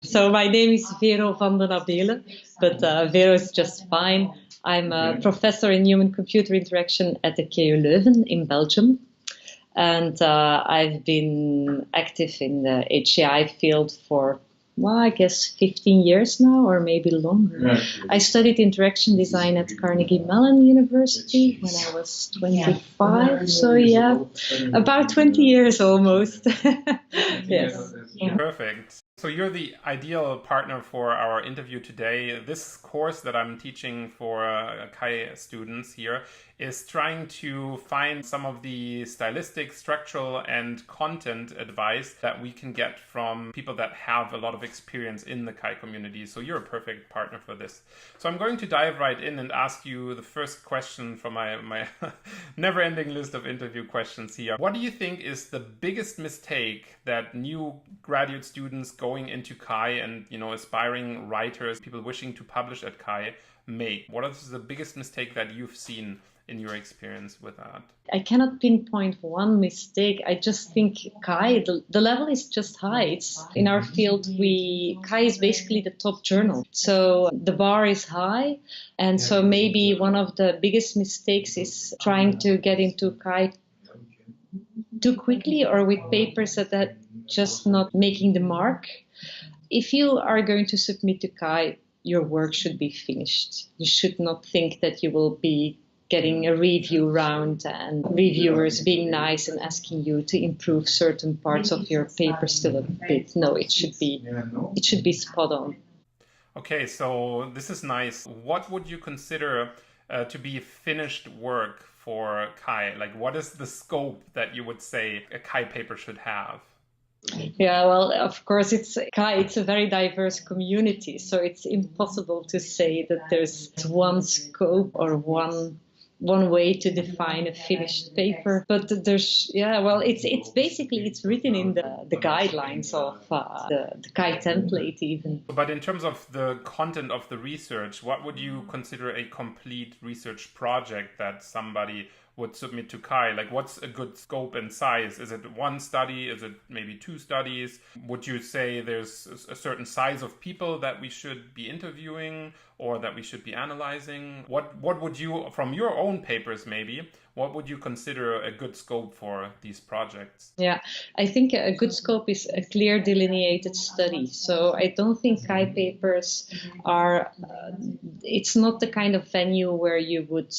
So my name is Vero vanden Abeele, but Vero is just fine. I'm a professor in human-computer interaction at the KU Leuven in Belgium. And I've been active in the HCI field for, well, I guess 15 years now, or maybe longer. I studied interaction design at Carnegie Mellon University when I was 25. So yeah, about 20 years almost. Yes. Perfect. So you're the ideal partner for our interview today. This course that I'm teaching for CHI students here is trying to find some of the stylistic, structural, and content advice that we can get from people that have a lot of experience in the CHI community. So you're a perfect partner for this. So I'm going to dive right in and ask you the first question from my never-ending list of interview questions here. What do you think is the biggest mistake that new graduate students going into CHI and, aspiring writers, people wishing to publish at CHI make? What is the biggest mistake that you've seen in your experience with that? I cannot pinpoint one mistake. I just think CHI, the level is just high. It's in our field, CHI is basically the top journal. So the bar is high. And so maybe one of the biggest mistakes is trying to get into CHI too quickly or with papers that are just not making the mark. If you are going to submit to CHI, your work should be finished. You should not think that you will be getting a review round and reviewers being nice and asking you to improve certain parts of your paper still a bit. No, it should be spot on. Okay, so this is nice. What would you consider to be finished work for CHI? Like, what is the scope that you would say a CHI paper should have? Yeah, well, of course, CHI, it's a very diverse community, so it's impossible to say that there's one scope or one way to define a finished paper. But it's basically, it's written in the guidelines of the CHI template even. But in terms of the content of the research, what would you consider a complete research project that somebody would submit to CHI? Like, what's a good scope and size? Is it one study? Is it maybe two studies? Would you say there's a certain size of people that we should be interviewing or that we should be analyzing? What would you, from your own papers maybe, what would you consider a good scope for these projects? Yeah, I think a good scope is a clear delineated study. So I don't think CHI papers are, it's not the kind of venue where you would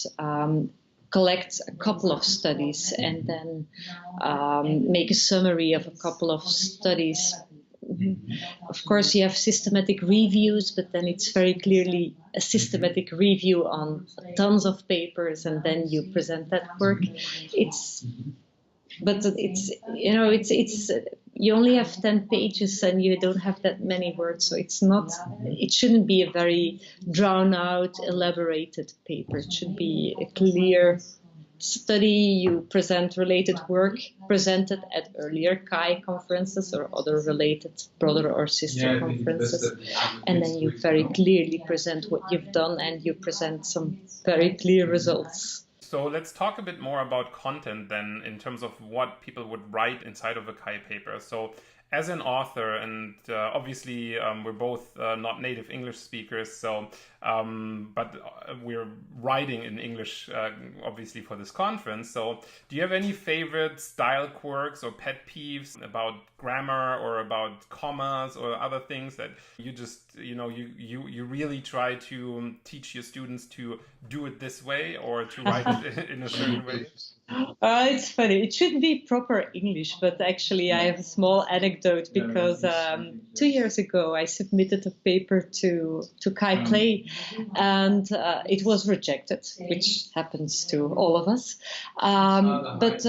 collect a couple of studies and then make a summary of a couple of studies. Of course, you have systematic reviews, but then it's very clearly a systematic review on tons of papers, and then you present that work. You only have 10 pages and you don't have that many words, so it shouldn't be a very drawn out, elaborated paper. It should be a clear study. You present related work presented at earlier CHI conferences or other related brother or sister conferences, and then you very clearly present what you've done and you present some very clear results. So let's talk a bit more about content then in terms of what people would write inside of a CHI paper. So as an author, and obviously we're both not native English speakers, so but we're writing in English obviously for this conference. So do you have any favorite style quirks or pet peeves about grammar or about commas or other things that you just, you really try to teach your students to do it this way or to write it in a certain way? It's funny. It should be proper English, but actually I have a small anecdote because 2 years ago I submitted a paper to CHI Play and it was rejected, which happens to all of us. But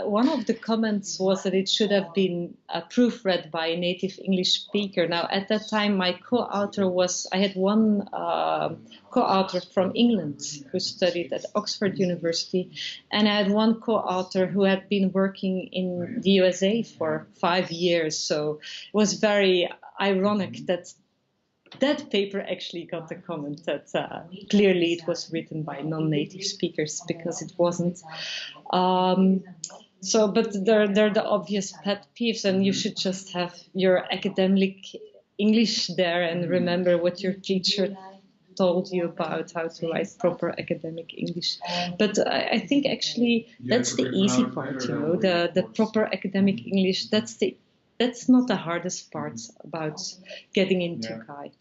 one of the comments was that it should have been proofread by a native English speaker. Now, at that time, my co-author I had one co-author from England who studied at Oxford University, and I had one co-author who had been working in the USA for 5 years. So it was very ironic that that paper actually got the comment that clearly it was written by non-native speakers, because it wasn't. But they're the obvious pet peeves, and you should just have your academic English there and remember what your teacher told you about how to write proper academic English. But I think actually that's the easy part, the proper academic English. That's not the hardest part about getting into CHI.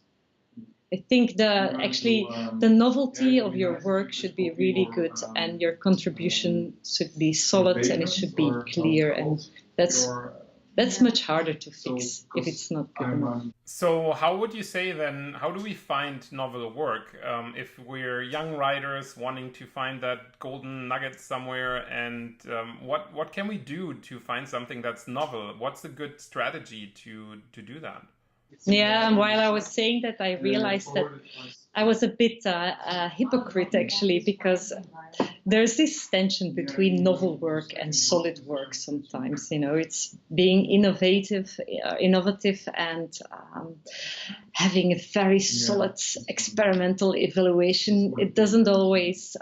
I think the novelty of your work should be really good and your contribution should be solid and it should be clear, and that's much harder to fix if it's not good enough. So how would you say then, how do we find novel work? If we're young writers wanting to find that golden nugget somewhere, and what can we do to find something that's novel? What's a good strategy to do that? Yeah, and while I was saying that, I realized that I was a bit a hypocrite actually, because there's this tension between novel work and solid work sometimes. It's being innovative and having a very solid experimental evaluation. It doesn't always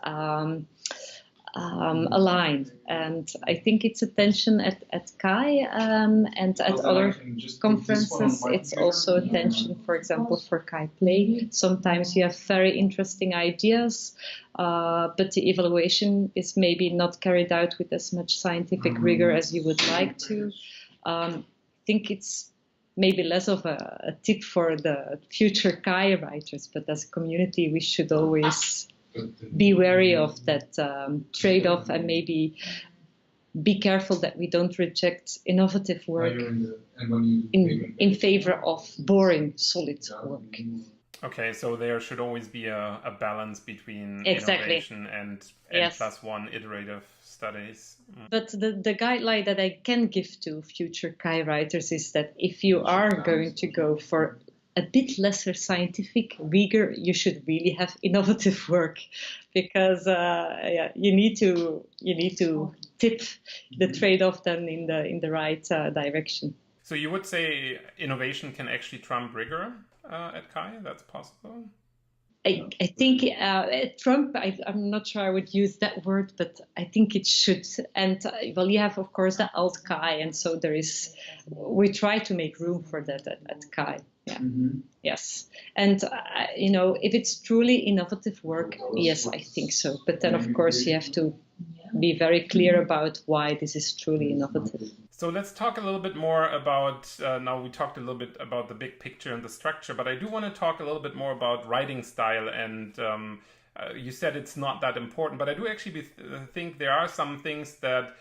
align, and I think it's a tension at CHI and at other conferences. It's also a tension, for example, for CHI Play. Sometimes you have very interesting ideas, but the evaluation is maybe not carried out with as much scientific rigor as you would like to. I think it's maybe less of a tip for the future CHI writers, but as a community we should always be wary of that trade-off, and maybe be careful that we don't reject innovative work in favor of boring, solid work. Okay, so there should always be a balance between innovation and N+1 iterative studies. But the guideline that I can give to future CHI writers is that if you are going to go for a bit lesser scientific rigor, you should really have innovative work, because you need to tip the trade-off then in the right direction. So you would say innovation can actually trump rigor at CHI? That's possible? I think Trump, I'm not sure I would use that word, but I think it should. And well, you have, of course, the alt.CHI, and so we try to make room for that at CHI. Yeah. Mm-hmm. Yes. And, if it's truly innovative work, yes, I think so. But then, of course, you have to be very clear about why this is truly innovative. So let's talk a little bit more about, now we talked a little bit about the big picture and the structure, but I do want to talk a little bit more about writing style. And you said it's not that important, but I do actually think there are some things that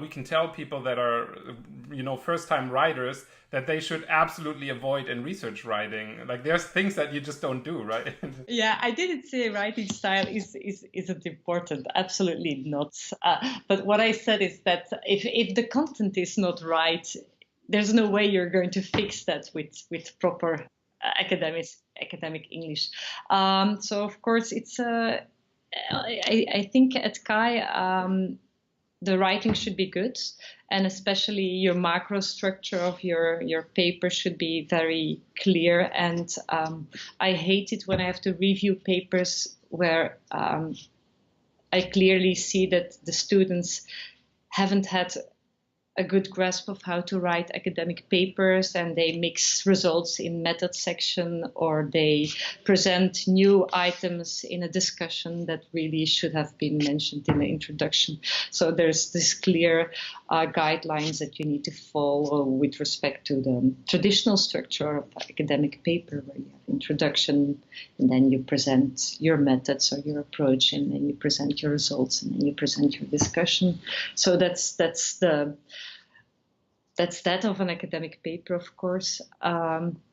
we can tell people that are, first-time writers, that they should absolutely avoid in research writing. Like, there's things that you just don't do, right? Yeah, I didn't say writing style isn't important. Absolutely not. But what I said is that if the content is not right, there's no way you're going to fix that with proper academic English. So of course, it's I think at CHI the writing should be good, and especially your macro structure of your paper should be very clear. And I hate it when I have to review papers where I clearly see that the students haven't had a good grasp of how to write academic papers, and they mix results in method section, or they present new items in a discussion that really should have been mentioned in the introduction. So there's this clear guidelines that you need to follow with respect to the traditional structure of academic paper, where you have introduction, and then you present your methods or your approach, and then you present your results, and then you present your discussion. So that's that of an academic paper, of course.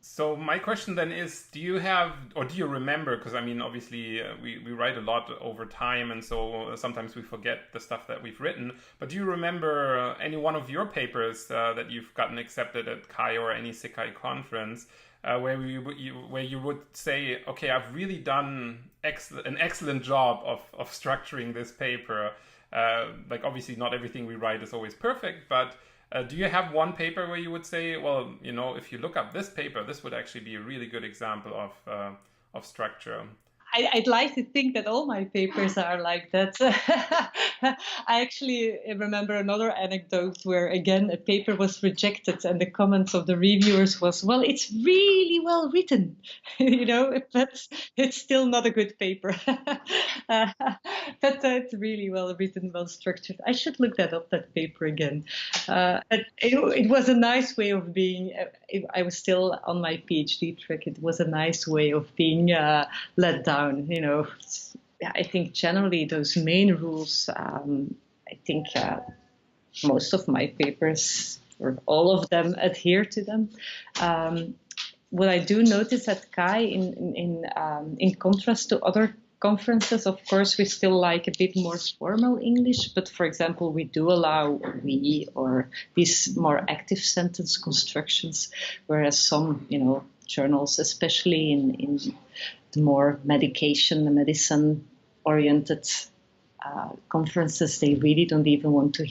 So my question then is, do you have, or do you remember, because I mean, obviously we write a lot over time, and so sometimes we forget the stuff that we've written, but do you remember any one of your papers that you've gotten accepted at CHI or any CHI conference where you would say, okay, I've really done an excellent job of structuring this paper. Like, obviously not everything we write is always perfect, but do you have one paper where you would say, well, if you look up this paper, this would actually be a really good example of structure? I'd like to think that all my papers are like that. I actually remember another anecdote where, again, a paper was rejected and the comments of the reviewers was, well, it's really well written, but it's still not a good paper. But it's really well written, well structured. I should look that paper again. It was a nice way of being, I was still on my PhD track, it was a nice way of being let down. I think generally those main rules, I think most of my papers, or all of them, adhere to them. What I do notice at CHI, in contrast to other conferences, of course, we still like a bit more formal English, but for example, we do allow we or these more active sentence constructions, whereas some, journals, especially in the more medicine-oriented conferences, they really don't even want to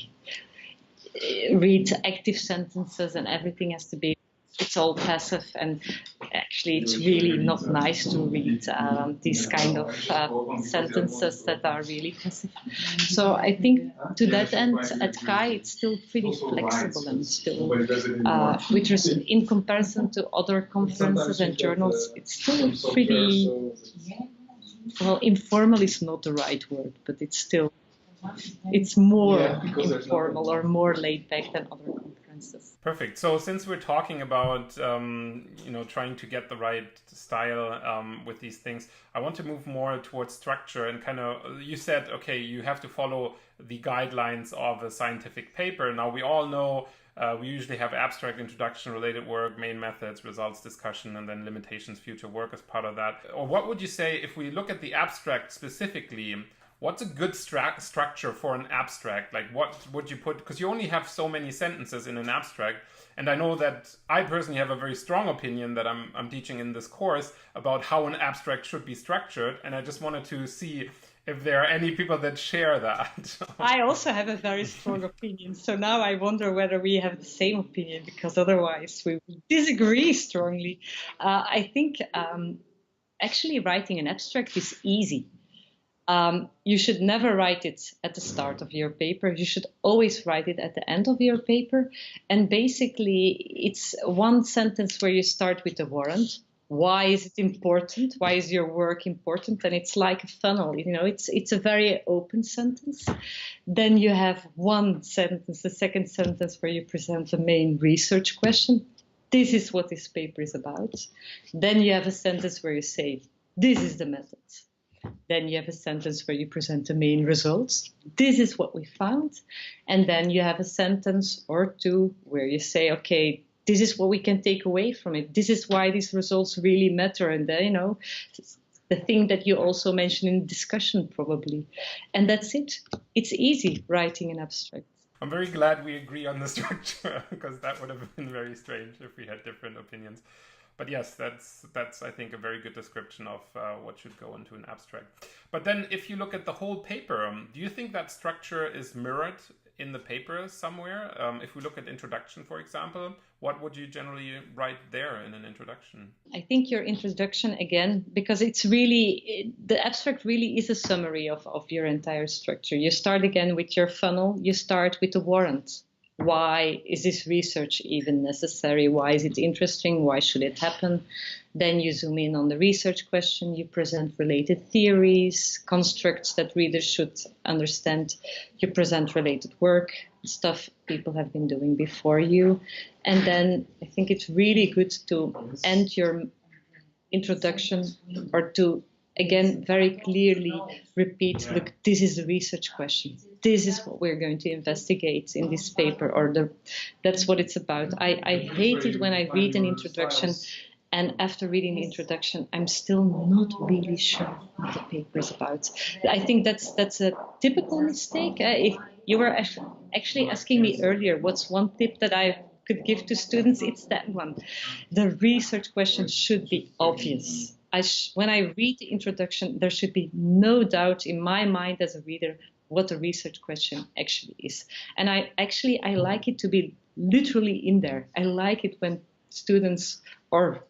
read active sentences, and everything has to be, it's all passive, and actually it's really not nice to read these kind of sentences that are really passive. So I think to that end, at CHI, it's still pretty flexible and still, in comparison to other conferences and journals, it's still pretty, well, informal is not the right word, but it's more informal or more laid back than other conferences. Perfect. So since we're talking about trying to get the right style with these things, I want to move more towards structure and you said, okay, you have to follow the guidelines of a scientific paper. Now we all know we usually have abstract, introduction, related work, main methods, results, discussion, and then limitations, future work as part of that. Or what would you say if we look at the abstract specifically? What's a good structure for an abstract? Like, what would you put? Because you only have so many sentences in an abstract. And I know that I personally have a very strong opinion that I'm teaching in this course about how an abstract should be structured. And I just wanted to see if there are any people that share that. I also have a very strong opinion. So now I wonder whether we have the same opinion, because otherwise we would disagree strongly. I think actually writing an abstract is easy. You should never write it at the start of your paper. You should always write it at the end of your paper. And basically, it's one sentence where you start with the warrant. Why is it important? Why is your work important? And it's like a funnel, it's a very open sentence. Then you have one sentence, the second sentence, where you present the main research question. This is what this paper is about. Then you have a sentence where you say, this is the method. Then you have a sentence where you present the main results. This is what we found. And then you have a sentence or two where you say, okay, this is what we can take away from it. This is why these results really matter. And then, the thing that you also mentioned in discussion probably. And that's it. It's easy writing an abstract. I'm very glad we agree on the structure, because that would have been very strange if we had different opinions. But yes, that's I think a very good description of what should go into an abstract. But then if you look at the whole paper, do you think that structure is mirrored in the paper somewhere? If we look at introduction, for example, what would you generally write there in an introduction? I think your introduction, again, because it's really, the abstract really is a summary of your entire structure. You start again with your funnel, you start with the warrant. Why is this research even necessary? Why is it interesting? Why should it happen? Then you zoom in on the research question. You present related theories, constructs that readers should understand. You present related work, stuff people have been doing before you. And then I think it's really good to end your introduction, or to, again, very clearly repeat, look, this is the research question. This is what we're going to investigate in this paper, or that's what it's about. I hate it when I read an introduction, and after reading the introduction, I'm still not really sure what the paper is about. I think that's a typical mistake. If you were actually asking me earlier, what's one tip that I could give to students, it's that one. The research question should be obvious. When I read the introduction, there should be no doubt in my mind as a reader what the research question actually is. And I like it to be literally in there. I like it when students or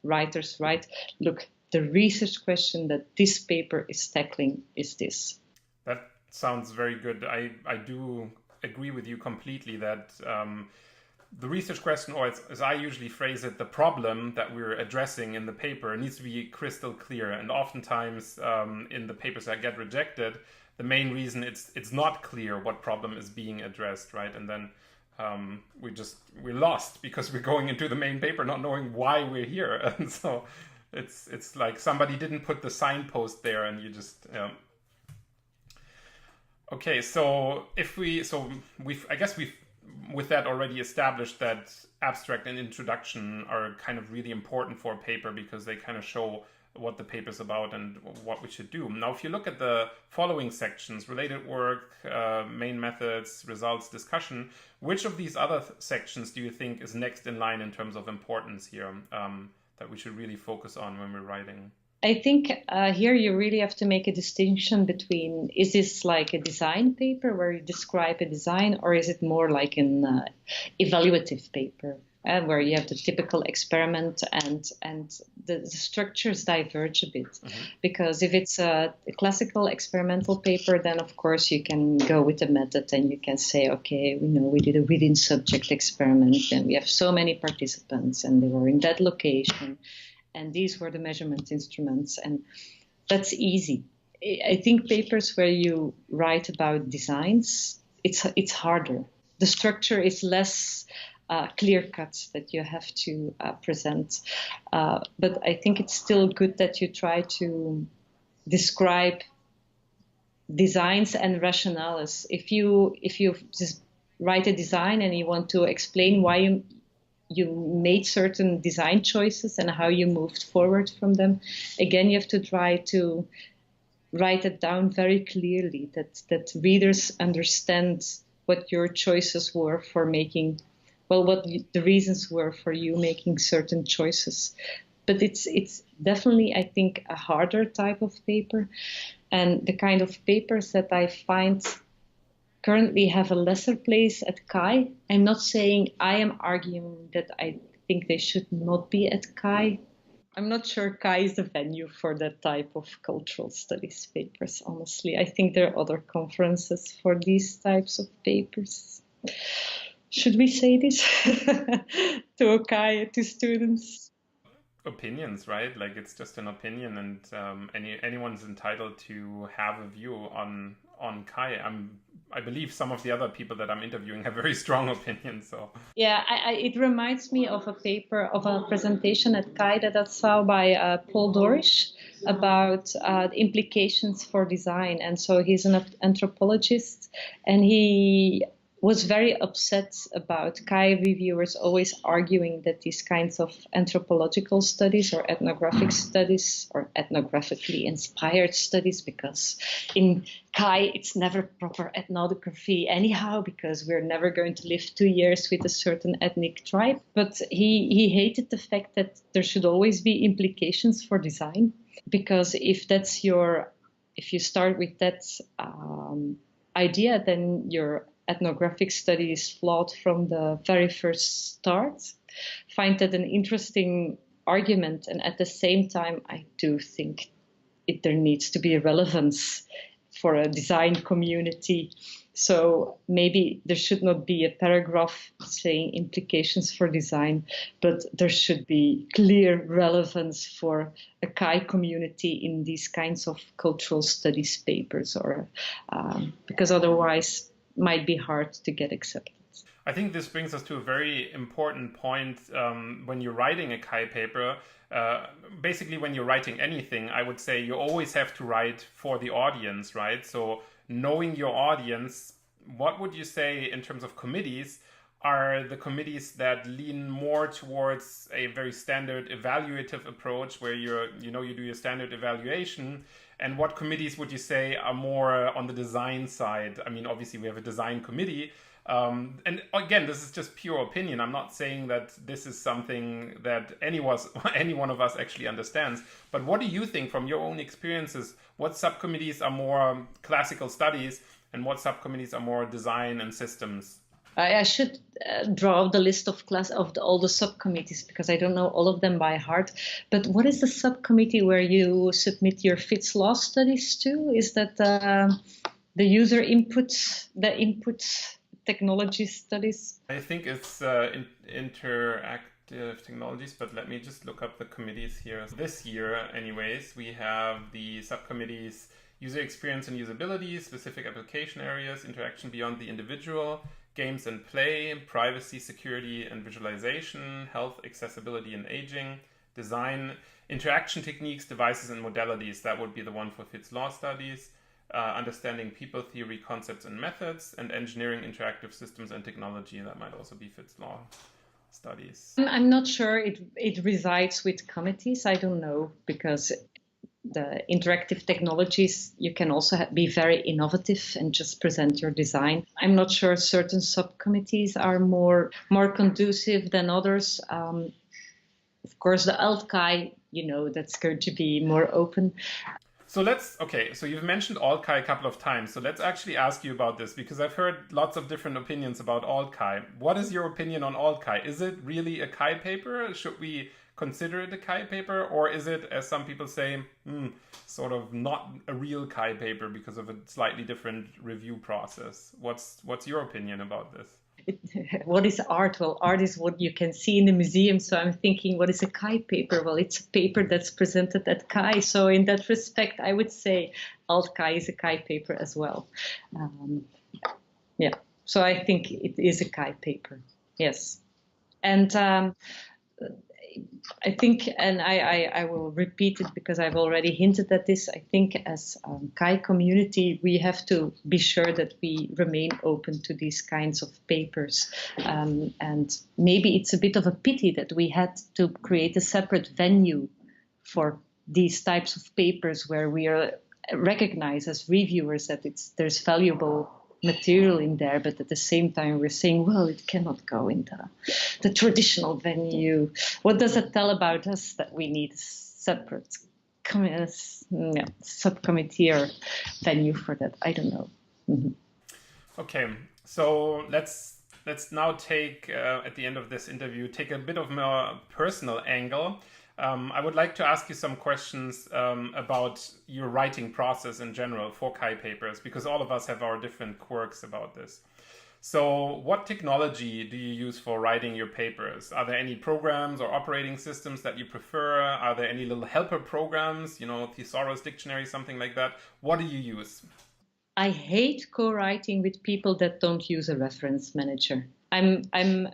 writers write, look, the research question that this paper is tackling is this. That sounds very good. I do agree with you completely that the research question, or as I usually phrase it, the problem that we're addressing in the paper needs to be crystal clear. And oftentimes in the papers that get rejected, the main reason it's not clear what problem is being addressed, right? And then we're lost because we're going into the main paper not knowing why we're here. And so it's like somebody didn't put the signpost there, and you just okay. So I guess we've with that already established that abstract and introduction are kind of really important for a paper because they kind of show what the paper's about and what we should do. Now, if you look at the following sections, related work, main methods, results, discussion, which of these other sections do you think is next in line in terms of importance here that we should really focus on when we're writing? I think here you really have to make a distinction between, is this like a design paper where you describe a design, or is it more like an evaluative paper where you have the typical experiment and the structures diverge a bit? Mm-hmm. Because if it's a classical experimental paper, then of course you can go with the method and you can say, okay, we did a within subject experiment and we have so many participants and they were in that location. And these were the measurement instruments, and that's easy. I think papers where you write about designs, it's harder. The structure is less clear-cut that you have to present. But I think it's still good that you try to describe designs and rationales. If you just write a design and you want to explain why you made certain design choices and how you moved forward from them, again, you have to try to write it down very clearly, that readers understand what your choices were for making, what the reasons were for you making certain choices. But it's definitely, I think, a harder type of paper. And the kind of papers that I find currently have a lesser place at CHI. I'm not saying I am arguing that I think they should not be at CHI. I'm not sure CHI is the venue for that type of cultural studies papers, honestly. I think there are other conferences for these types of papers. Should we say this to CHI, to students? Opinions, right? Like, it's just an opinion, and anyone's entitled to have a view on CHI. I believe some of the other people that I'm interviewing have very strong opinions. So yeah, it reminds me of a presentation at CHI that I saw by Paul Dorish about the implications for design. And so he's an anthropologist, and he was very upset about CHI reviewers always arguing that these kinds of anthropological studies or ethnographic studies or ethnographically inspired studies, because in CHI it's never proper ethnography anyhow, because we're never going to live 2 years with a certain ethnic tribe. But he hated the fact that there should always be implications for design, because if you start with that idea, then your ethnographic study is flawed from the very first start. Find that an interesting argument, and at the same time, I do think there needs to be a relevance for a design community. So maybe there should not be a paragraph saying implications for design, but there should be clear relevance for a CHI community in these kinds of cultural studies papers, or because otherwise might be hard to get accepted. I think this brings us to a very important point when you're writing a CHI paper. Basically, when you're writing anything, I would say you always have to write for the audience, right? So knowing your audience, what would you say in terms of committees are the committees that lean more towards a very standard evaluative approach where you do your standard evaluation? And what committees would you say are more on the design side? I mean, obviously we have a design committee. And again, this is just pure opinion. I'm not saying that this is something that any one of us actually understands. But what do you think from your own experiences? What subcommittees are more classical studies and what subcommittees are more design and systems? I should draw the list of all the subcommittees because I don't know all of them by heart. But what is the subcommittee where you submit your FITS law studies to? Is that the user input, the input technology studies? I think it's interactive technologies, but let me just look up the committees here. This year, anyways, we have the subcommittees: user experience and usability, specific application areas, interaction beyond the individual, games and play, privacy, security and visualization, health, accessibility and aging, design, interaction techniques, devices and modalities. That would be the one for FITS law studies. Understanding people theory, concepts and methods, and engineering interactive systems and technology. That might also be FITS law studies. I'm not sure it resides with committees. I don't know, because the interactive technologies, you can also be very innovative and just present your design. I'm not sure certain subcommittees are more conducive than others. Of course, the alt.CHI, that's going to be more open. So so you've mentioned alt.CHI a couple of times. So let's actually ask you about this, because I've heard lots of different opinions about alt.CHI. What is your opinion on alt.CHI? Is it really a CHI paper? Should we consider it a CHI paper, or is it, as some people say, sort of not a real CHI paper because of a slightly different review process? What's your opinion about this? What is art? Well, art is what you can see in the museum. So I'm thinking, what is a CHI paper? Well, it's a paper that's presented at CHI. So in that respect, I would say alt.CHI is a CHI paper as well. So I think it is a CHI paper. Yes. And I think, and I will repeat it because I've already hinted at this, I think as CHI community, we have to be sure that we remain open to these kinds of papers. And maybe it's a bit of a pity that we had to create a separate venue for these types of papers where we are recognized as reviewers that there's valuable material in there, but at the same time we're saying, well, it cannot go in the traditional venue. What does it tell about us that we need a separate subcommittee or venue for that? I don't know. Mm-hmm. Okay, so let's now take at the end of this interview, take a bit of a more personal angle. I would like to ask you some questions about your writing process in general for CHI papers, because all of us have our different quirks about this. So what technology do you use for writing your papers? Are there any programs or operating systems that you prefer? Are there any little helper programs, Thesaurus Dictionary, something like that? What do you use? I hate co-writing with people that don't use a reference manager. I'm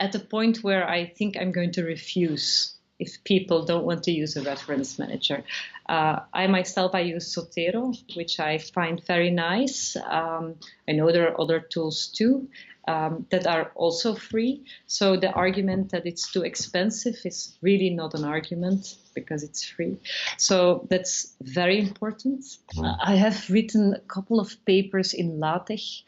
at a point where I think I'm going to refuse if people don't want to use a reference manager. I myself use Zotero, which I find very nice. I know there are other tools too that are also free. So the argument that it's too expensive is really not an argument because it's free. So that's very important. I have written a couple of papers in LaTeX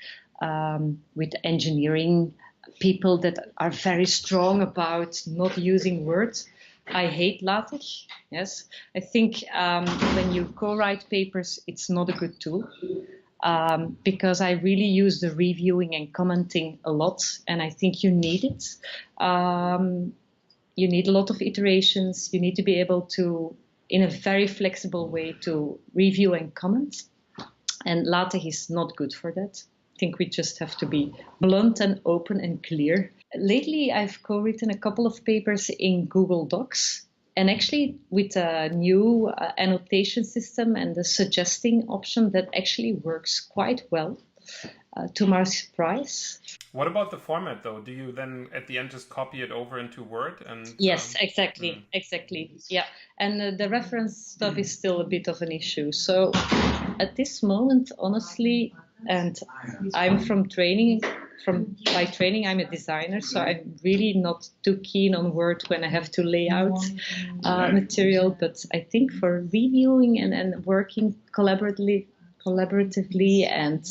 with engineering people that are very strong about not using words. I hate LaTeX, yes. I think when you co-write papers, it's not a good tool because I really use the reviewing and commenting a lot, and I think you need it. You need a lot of iterations. You need to be able to, in a very flexible way, to review and comment, and LaTeX is not good for that. I think we just have to be blunt and open and clear. Lately, I've co-written a couple of papers in Google Docs, and actually with a new annotation system and the suggesting option that actually works quite well, to my surprise. What about the format, though? Do you then at the end just copy it over into Word? Yes, exactly. Yeah, and the reference stuff is still a bit of an issue. So at this moment, honestly, and I'm by training, I'm a designer, so I'm really not too keen on Word when I have to lay out material. But I think for reviewing and working collaboratively and,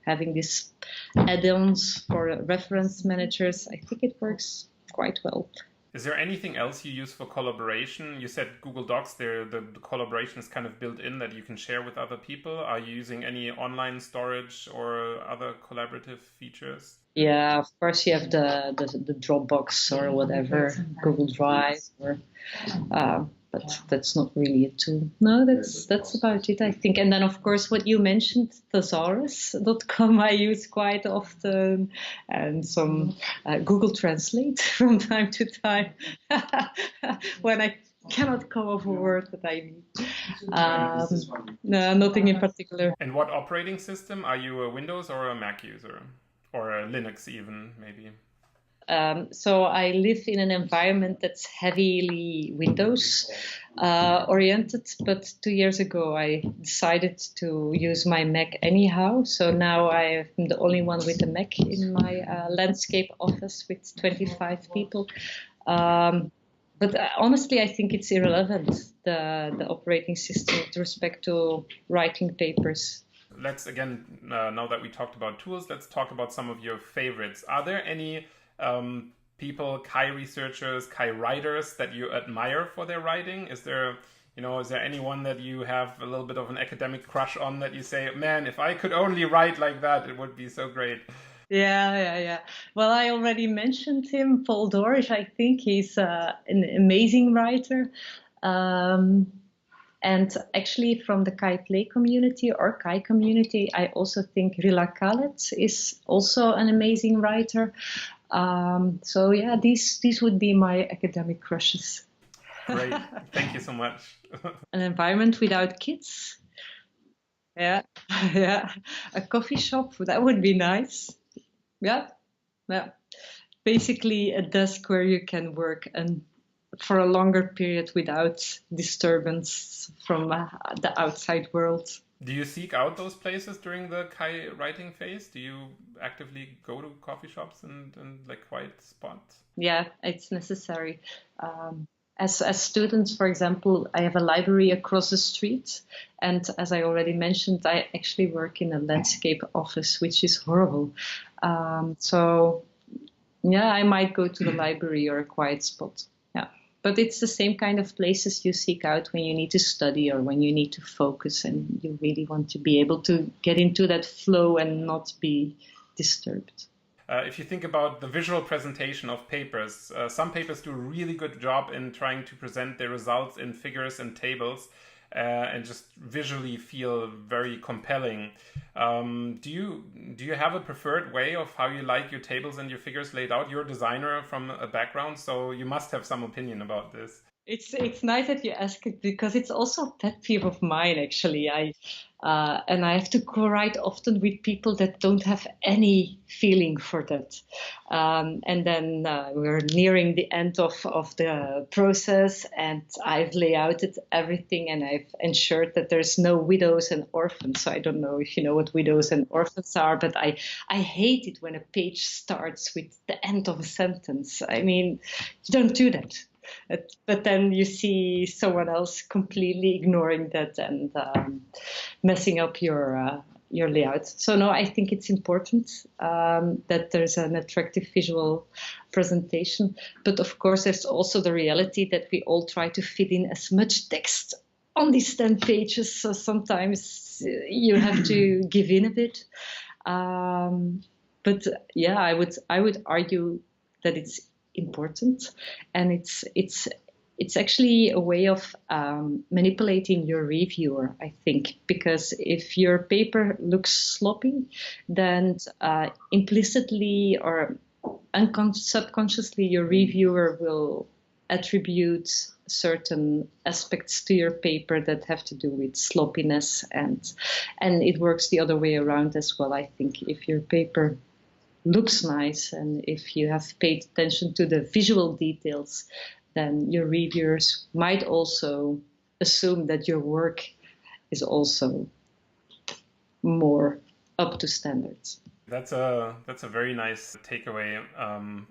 having these add-ons for reference managers, I think it works quite well. Is there anything else you use for collaboration? You said Google Docs, the collaboration is kind of built in that you can share with other people. Are you using any online storage or other collaborative features? Yeah, of course you have the Dropbox or whatever, Google Drive, or but that's not really a tool. No, that's about it, I think. And then of course what you mentioned, thesaurus.com, I use quite often, and some Google Translate from time to time when I cannot come up with a word that I need. No, nothing in particular. And what operating system? Are you a Windows or a Mac user? Or a Linux even, maybe? So I live in an environment that's heavily Windows oriented, but 2 years ago I decided to use my Mac anyhow. So now I'm the only one with a Mac in my landscape office with 25 people. But honestly, I think it's irrelevant, the operating system with respect to writing papers. Let's again, now that we talked about tools, let's talk about some of your favorites. Are there any people, CHI researchers, CHI writers that you admire for their writing? Is there anyone that you have a little bit of an academic crush on that you say, man, if I could only write like that, it would be so great? Yeah. Well, I already mentioned him, Paul Dorsch. I think he's an amazing writer. And actually from the CHI Play community or CHI community, I also think Rilla Khaled is also an amazing writer. So yeah, these would be my academic crushes. Great, thank you so much. An environment without kids. Yeah. A coffee shop, that would be nice. Yeah. Basically a desk where you can work and for a longer period without disturbance from the outside world. Do you seek out those places during the CHI writing phase? Do you actively go to coffee shops and like quiet spots? Yeah, it's necessary. As students, for example, I have a library across the street. And as I already mentioned, I actually work in a landscape office, which is horrible. So yeah, I might go to the library or a quiet spot. Yeah. But it's the same kind of places you seek out when you need to study or when you need to focus and you really want to be able to get into that flow and not be disturbed. If you think about the visual presentation of papers, some papers do a really good job in trying to present their results in figures and tables and just visually feel very compelling. Do you have a preferred way of how you like your tables and your figures laid out? You're a designer from a background, so you must have some opinion about this. It's nice that you ask it because it's also a pet peeve of mine, actually. And I have to co-write often with people that don't have any feeling for that. And then we're nearing the end of the process, and I've layouted everything, and I've ensured that there's no widows and orphans. So I don't know if you know what widows and orphans are, but I hate it when a page starts with the end of a sentence. I mean, you don't do that. But then you see someone else completely ignoring that and messing up your layout. So no, I think it's important that there's an attractive visual presentation. But of course, there's also the reality that we all try to fit in as much text on these 10 pages. So sometimes you have to give in a bit. But yeah, I would argue that it's important, and it's actually a way of manipulating your reviewer, I think, because if your paper looks sloppy, then implicitly or subconsciously your reviewer will attribute certain aspects to your paper that have to do with sloppiness, and it works the other way around as well. I think if your paper looks nice and if you have paid attention to the visual details, then your reviewers might also assume that your work is also more up to standards. That's a very nice takeaway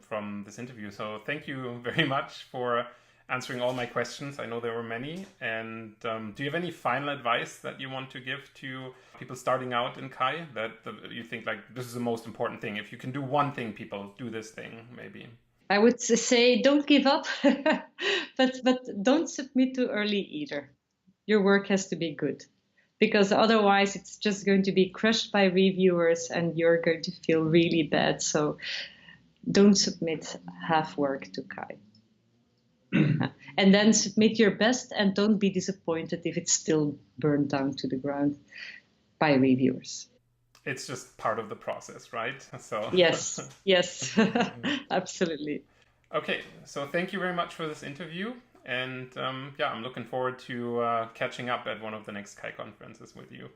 from this interview. So thank you very much for answering all my questions. I know there were many. And do you have any final advice that you want to give to people starting out in CHI that you think like this is the most important thing? If you can do one thing, people do this thing, maybe. I would say don't give up, but don't submit too early either. Your work has to be good, because otherwise it's just going to be crushed by reviewers and you're going to feel really bad. So don't submit half work to CHI. And then submit your best and don't be disappointed if it's still burned down to the ground by reviewers. It's just part of the process, right? So yes, absolutely. Okay, so thank you very much for this interview. And yeah, I'm looking forward to catching up at one of the next CHI conferences with you.